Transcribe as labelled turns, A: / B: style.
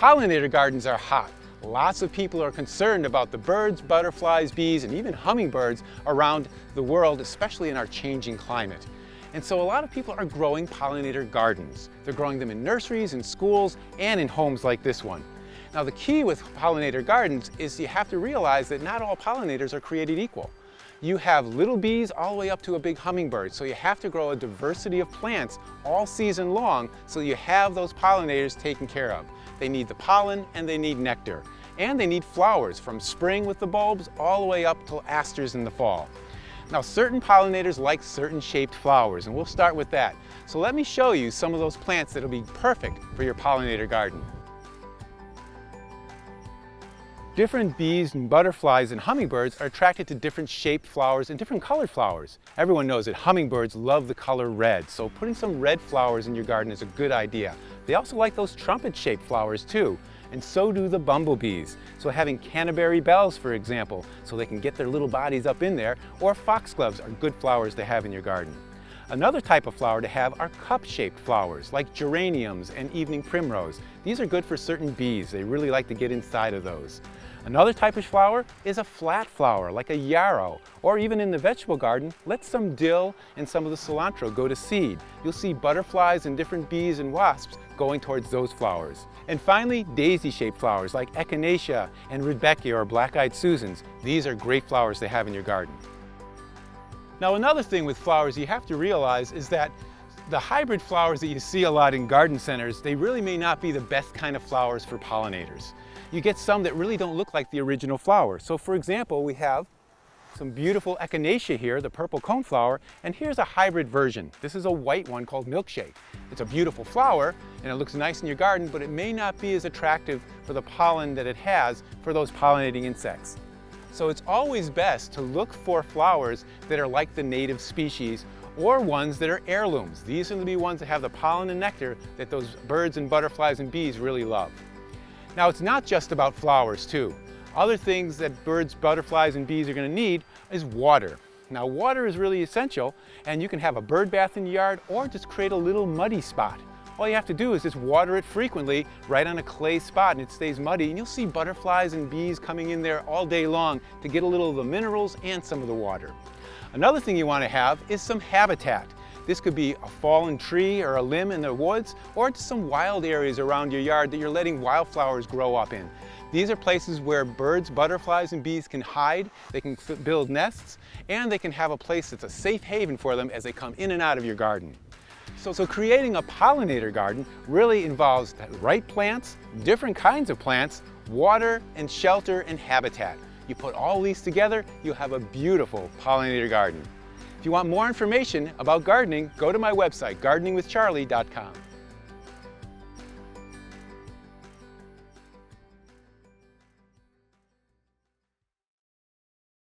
A: Pollinator gardens are hot. Lots of people are concerned about the birds, butterflies, bees, and even hummingbirds around the world, especially in our changing climate. And so a lot of people are growing pollinator gardens. They're growing them in nurseries, in schools, and in homes like this one. Now the key with pollinator gardens is you have to realize that not all pollinators are created equal. You have little bees all the way up to a big hummingbird, so you have to grow a diversity of plants all season long so you have those pollinators taken care of. They need the pollen and they need nectar. And they need flowers from spring with the bulbs all the way up till asters in the fall. Now certain pollinators like certain shaped flowers, and we'll start with that. So let me show you some of those plants that'll be perfect for your pollinator garden. Different bees and butterflies and hummingbirds are attracted to different shaped flowers and different colored flowers. Everyone knows that hummingbirds love the color red, so putting some red flowers in your garden is a good idea. They also like those trumpet-shaped flowers too, and so do the bumblebees. So having canterbury bells, for example, so they can get their little bodies up in there, or foxgloves are good flowers to have in your garden. Another type of flower to have are cup-shaped flowers, like geraniums and evening primrose. These are good for certain bees. They really like to get inside of those. Another type of flower is a flat flower, like a yarrow, or even in the vegetable garden, let some dill and some of the cilantro go to seed. You'll see butterflies and different bees and wasps going towards those flowers. And finally, daisy-shaped flowers like echinacea and rudbeckia or black-eyed Susans. These are great flowers to have in your garden. Now another thing with flowers you have to realize is that the hybrid flowers that you see a lot in garden centers, they really may not be the best kind of flowers for pollinators. You get some that really don't look like the original flower. So for example, we have some beautiful echinacea here, the purple coneflower, and here's a hybrid version. This is a white one called milkshake. It's a beautiful flower and it looks nice in your garden, but it may not be as attractive for the pollen that it has for those pollinating insects. So it's always best to look for flowers that are like the native species or ones that are heirlooms. These are the ones that have the pollen and nectar that those birds and butterflies and bees really love. Now it's not just about flowers too. Other things that birds, butterflies, and bees are going to need is water. Now water is really essential, and you can have a bird bath in your yard or just create a little muddy spot. All you have to do is just water it frequently right on a clay spot and it stays muddy, and you'll see butterflies and bees coming in there all day long to get a little of the minerals and some of the water. Another thing you want to have is some habitat. This could be a fallen tree or a limb in the woods, or just some wild areas around your yard that you're letting wildflowers grow up in. These are places where birds, butterflies, and bees can hide, they can build nests, and they can have a place that's a safe haven for them as they come in and out of your garden. So creating a pollinator garden really involves the right plants, different kinds of plants, water and shelter and habitat. You put all these together, you'll have a beautiful pollinator garden. If you want more information about gardening, go to my website, gardeningwithcharlie.com.